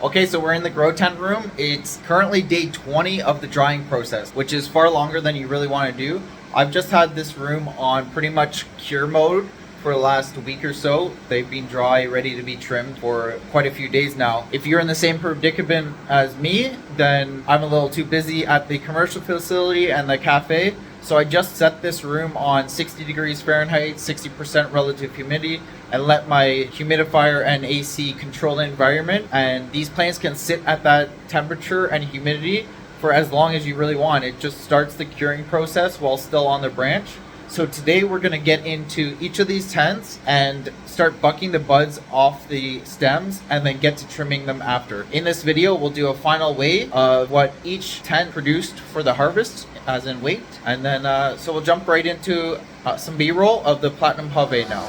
Okay, so we're in the grow tent room. It's currently day 20 of the drying process, which is far longer than you really want to do. I've just had this room on pretty much cure mode for the last week or so. They've been dry, ready to be trimmed for quite a few days now. If you're in the same predicament as me, then I'm a little too busy at the commercial facility and the cafe. So I just set this room on 60 degrees Fahrenheit, 60% relative humidity, and let my humidifier and AC control the environment. And these plants can sit at that temperature and humidity for as long as you really want. It just starts the curing process while still on the branch. So today we're going to get into each of these tents and start bucking the buds off the stems and then get to trimming them after. In this video, we'll do a final weigh of what each tent produced for the harvest, as in weight. And then, so we'll jump right into some B-roll of the Platinum Pave now.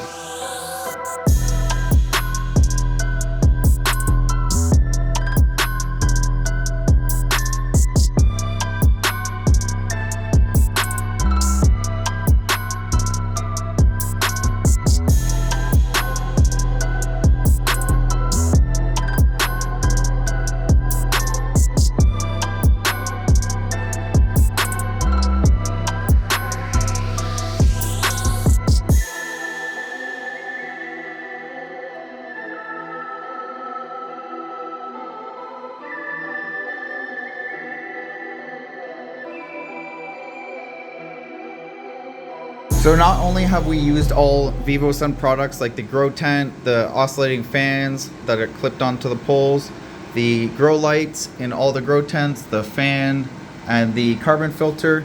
So not only have we used all vivosun products like the grow tent, the oscillating fans that are clipped onto the poles, the grow lights in all the grow tents, the fan, and the carbon filter.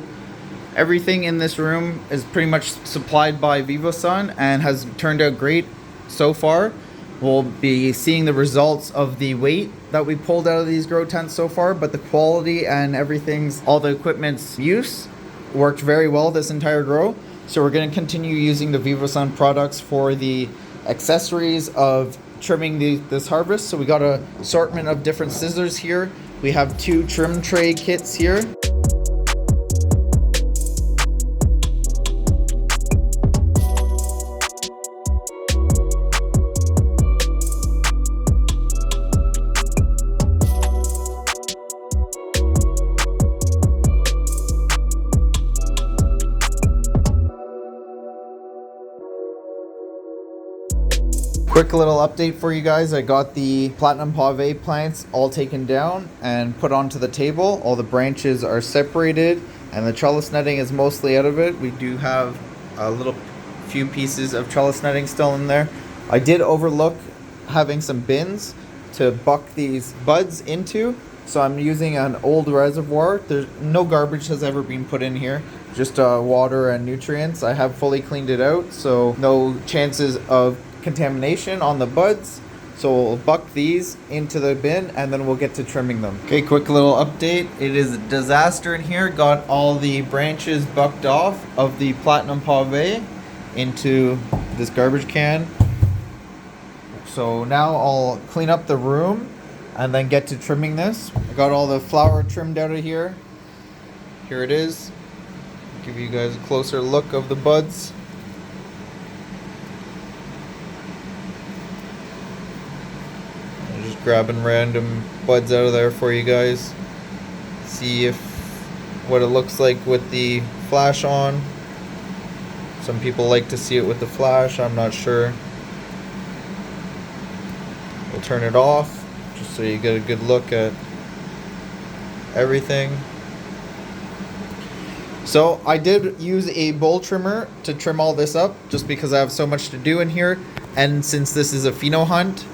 Everything in this room is pretty much supplied by vivosun and has turned out great so far. We'll be seeing the results of the weight that we pulled out of these grow tents so far, but the quality and all the equipment's use worked very well this entire grow. So we're going to continue using the vivosun products for the accessories of trimming this harvest. So we got an assortment of different scissors here. We have 2 trim tray kits here. Quick little update for you guys. I got the Platinum Pave plants all taken down and put onto the table. All the branches are separated and the trellis netting is mostly out of it. We do have a few pieces of trellis netting still in there. I did overlook having some bins to buck these buds into. So I'm using an old reservoir. There's no garbage has ever been put in here, just water and nutrients. I have fully cleaned it out, so no chances of contamination on the buds. So we'll buck these into the bin and then we'll get to trimming them. Okay, quick little update. It is a disaster in here. Got all the branches bucked off of the Platinum Pave into this garbage can. So now I'll clean up the room and then get to trimming this. I got all the flower trimmed out of here. Here it is. Give you guys a closer look of the buds. Grabbing random buds out of there for you guys. See what it looks like with the flash on. Some people like to see it with the flash. I'm not sure. We'll turn it off just so you get a good look at everything. So I did use a bowl trimmer to trim all this up just because I have so much to do in here, and since this is a pheno hunt,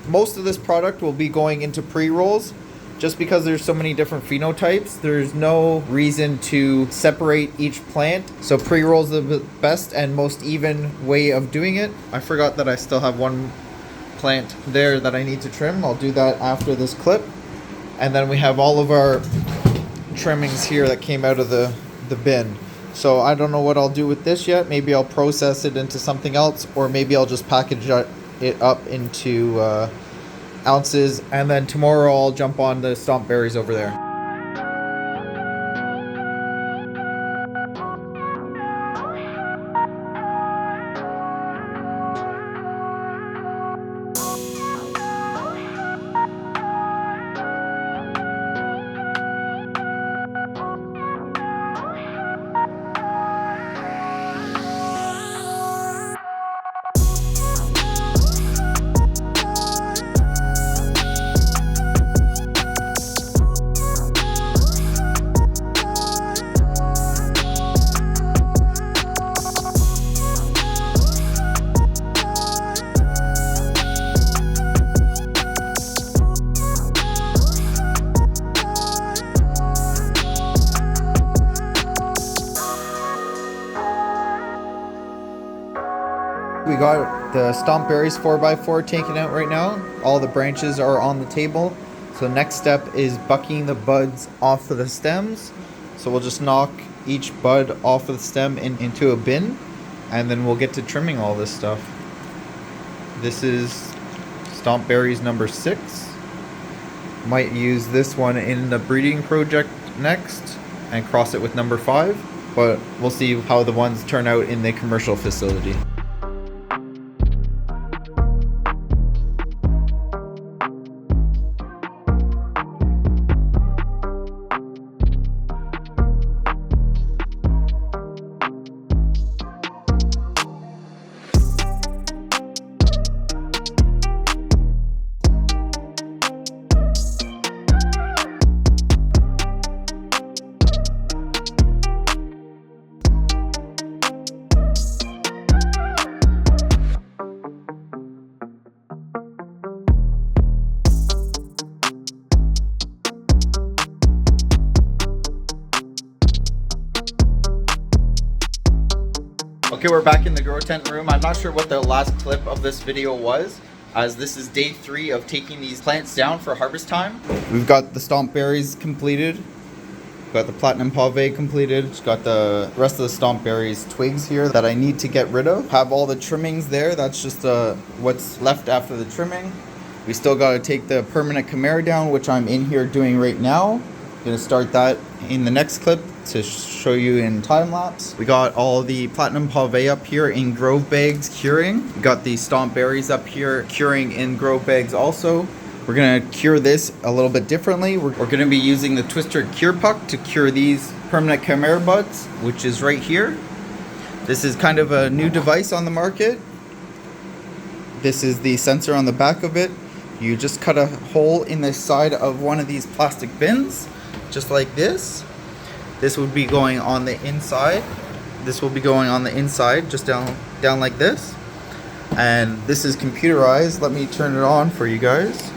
most of this product will be going into pre-rolls. Just because there's so many different phenotypes, there's no reason to separate each plant. So pre-rolls are the best and most even way of doing it. I forgot that I still have one plant there that I need to trim. I'll do that after this clip. And then we have all of our trimmings here that came out of the bin. So I don't know what I'll do with this yet. Maybe I'll process it into something else, or maybe I'll just package it up into ounces, and then tomorrow I'll jump on the Stomp berries over there. got the Stomp berries 4x4 taken out right now. All the branches are on the table. So next step is bucking the buds off of the stems. So we'll just knock each bud off of the stem into a bin, and then we'll get to trimming all this stuff. This is Stomp berries number 6. Might use this one in the breeding project next and cross it with number 5, but we'll see how the ones turn out in the commercial facility. Okay, we're back in the grow tent room. I'm not sure what the last clip of this video was, as this is day 3 of taking these plants down for harvest time. We've got the Stomp berries completed. We've got the platinum pave completed. Just got the rest of the Stomp berries twigs here that I need to get rid of. Have all the trimmings there. That's just what's left after the trimming. We still got to take the permanent Chimera down, which I'm in here doing right now. Gonna start that in the next clip to show you in time lapse. We got all the platinum pave up here in grove bags curing. We got the Stomp berries up here curing in grove bags also. We're gonna cure this a little bit differently. We're gonna be using the twister cure puck to cure these permanent Chimera buds, which is right here. This is kind of a new device on the market. This is the sensor on the back of it. You just cut a hole in the side of one of these plastic bins, just like this. This would be going on the inside. This will be going on the inside, just down like this. And this is computerized. Let me turn it on for you guys.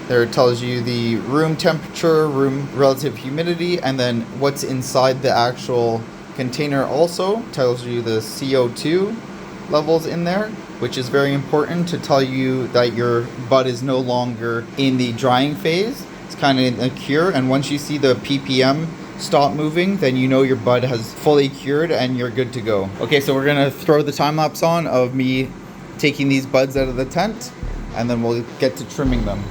There it tells you the room temperature, room relative humidity, and then what's inside the actual container also. Tells you the CO2 levels in there, which is very important to tell you that your bud is no longer in the drying phase. It's kind of a cure, and once you see the ppm stop moving, then you know your bud has fully cured and you're good to go. Okay, so we're gonna throw the time lapse on of me taking these buds out of the tent, and then we'll get to trimming them.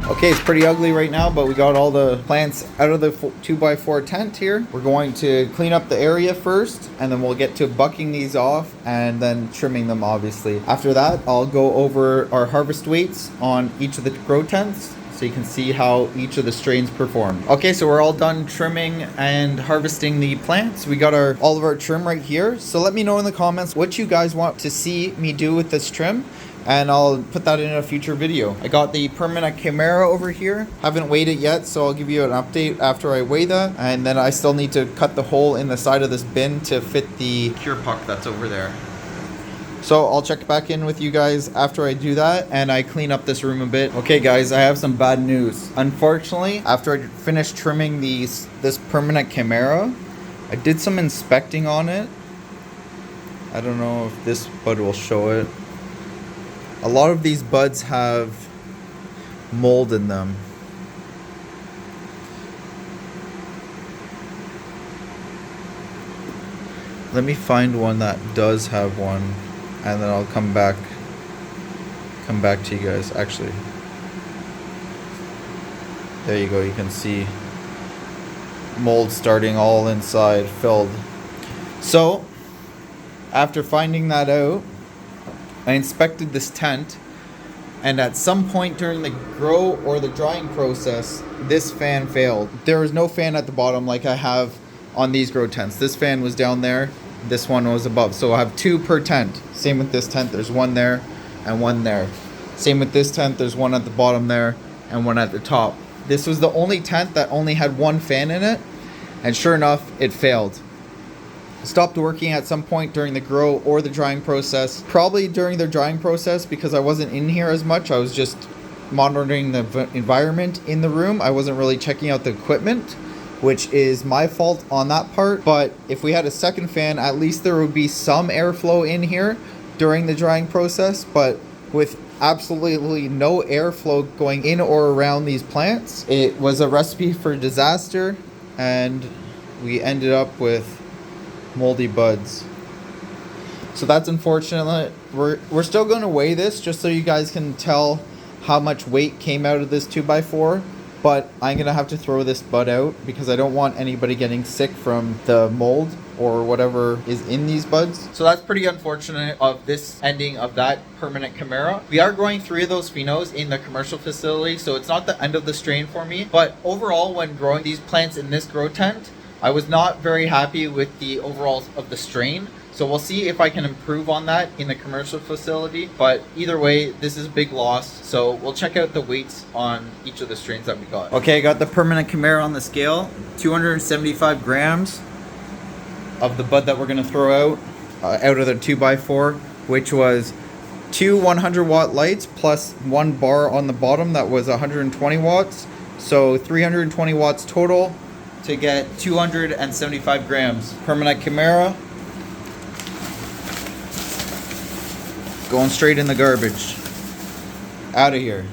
Okay, it's pretty ugly right now, but we got all the plants out of the 2x4 tent here. We're going to clean up the area first, and then we'll get to bucking these off and then trimming them, obviously. After that, I'll go over our harvest weights on each of the grow tents, so you can see how each of the strains perform. Okay, so we're all done trimming and harvesting the plants. We got all of our trim right here. So let me know in the comments what you guys want to see me do with this trim, and I'll put that in a future video. I got the permanent Chimera over here. Haven't weighed it yet, so I'll give you an update after I weigh that. And then I still need to cut the hole in the side of this bin to fit the cure puck that's over there. So I'll check back in with you guys after I do that and I clean up this room a bit. Okay guys, I have some bad news. Unfortunately, after I finished trimming this permanent Chimera, I did some inspecting on it. I don't know if this bud will show it. A lot of these buds have mold in them. Let me find one that does have one, and then I'll come back to you guys. Actually, there you go, you can see mold starting all inside filled. So after finding that out, I inspected this tent, and at some point during the grow or the drying process, this fan failed. There was no fan at the bottom like I have on these grow tents. This fan was down there, this one was above. So I have 2 per tent. Same with this tent, there's one there and one there. Same with this tent, there's one at the bottom there and one at the top. This was the only tent that only had 1 fan in it, and sure enough, it failed. Stopped working at some point during the grow or the drying process. Probably during the drying process because I wasn't in here as much. I was just monitoring the environment in the room. I wasn't really checking out the equipment, which is my fault on that part. But if we had a second fan, at least there would be some airflow in here during the drying process. But with absolutely no airflow going in or around these plants, it was a recipe for disaster, and we ended up with moldy buds. So that's unfortunate. We're still going to weigh this just so you guys can tell how much weight came out of this 2x4, but I'm going to have to throw this bud out because I don't want anybody getting sick from the mold or whatever is in these buds. So that's pretty unfortunate of this ending of that permanent Chimera. We are growing 3 of those phenos in the commercial facility, so it's not the end of the strain for me. But overall, when growing these plants in this grow tent, I was not very happy with the overall of the strain. So we'll see if I can improve on that in the commercial facility. But either way, this is a big loss. So we'll check out the weights on each of the strains that we got. Okay, I got the permanent Chimera on the scale. 275 grams of the bud that we're gonna throw out of the 2x4, which was 2 100-watt lights plus 1 bar on the bottom that was 120 watts. So 320 watts total to get 275 grams. Permanent Chimera going straight in the garbage. Out of here.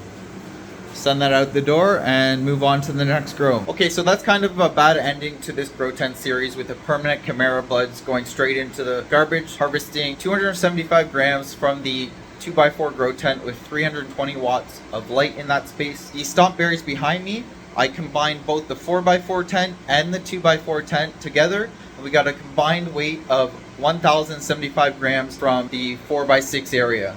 Send that out the door and move on to the next grow. Okay, so that's kind of a bad ending to this grow tent series with the permanent Chimera buds going straight into the garbage, harvesting 275 grams from the 2x4 grow tent with 320 watts of light in that space. The stomp berries behind me, I combined both the 4x4 tent and the 2x4 tent together, and we got a combined weight of 1,075 grams from the 4x6 area.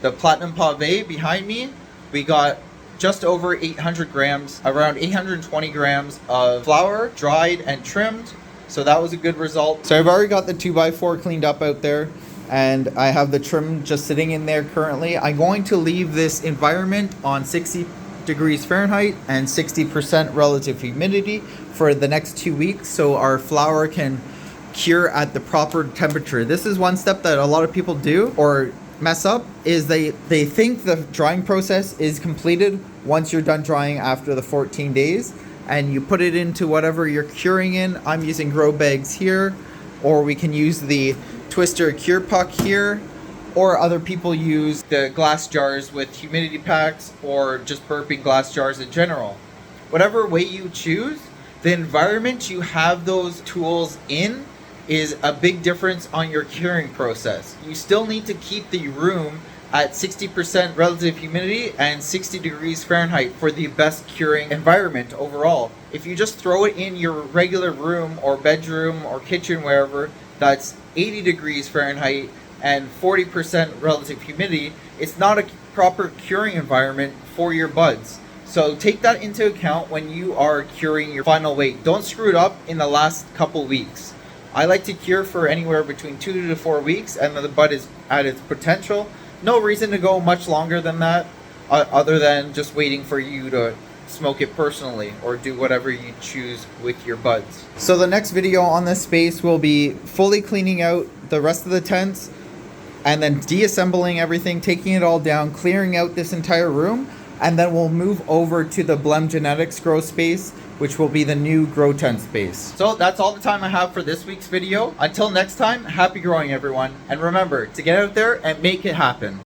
The platinum Pave behind me, we got just over 800 grams, around 820 grams of flour, dried and trimmed. So that was a good result. So I've already got the 2x4 cleaned up out there, and I have the trim just sitting in there currently. I'm going to leave this environment on 60 degrees Fahrenheit and 60% relative humidity for the next 2 weeks so our flour can cure at the proper temperature. This is one step that a lot of people do or mess up, is they think the drying process is completed once you're done drying after the 14 days, and you put it into whatever you're curing in. I'm using grow bags here, or we can use the twister cure puck here, or other people use the glass jars with humidity packs, or just burping glass jars in general. Whatever way you choose, the environment you have those tools in is a big difference on your curing process. You still need to keep the room at 60% relative humidity and 60 degrees Fahrenheit for the best curing environment overall. If you just throw it in your regular room or bedroom or kitchen, wherever, that's 80 degrees Fahrenheit and 40% relative humidity, it's not a proper curing environment for your buds. So take that into account when you are curing your final weight. Don't screw it up in the last couple weeks. I like to cure for anywhere between 2 to 4 weeks, and then the bud is at its potential. No reason to go much longer than that, other than just waiting for you to smoke it personally or do whatever you choose with your buds. So the next video on this space will be fully cleaning out the rest of the tents and then deassembling everything, taking it all down, clearing out this entire room, and then we'll move over to the Blem Genetics grow space, which will be the new grow tent space. So that's all the time I have for this week's video. Until next time, happy growing everyone. And remember to get out there and make it happen.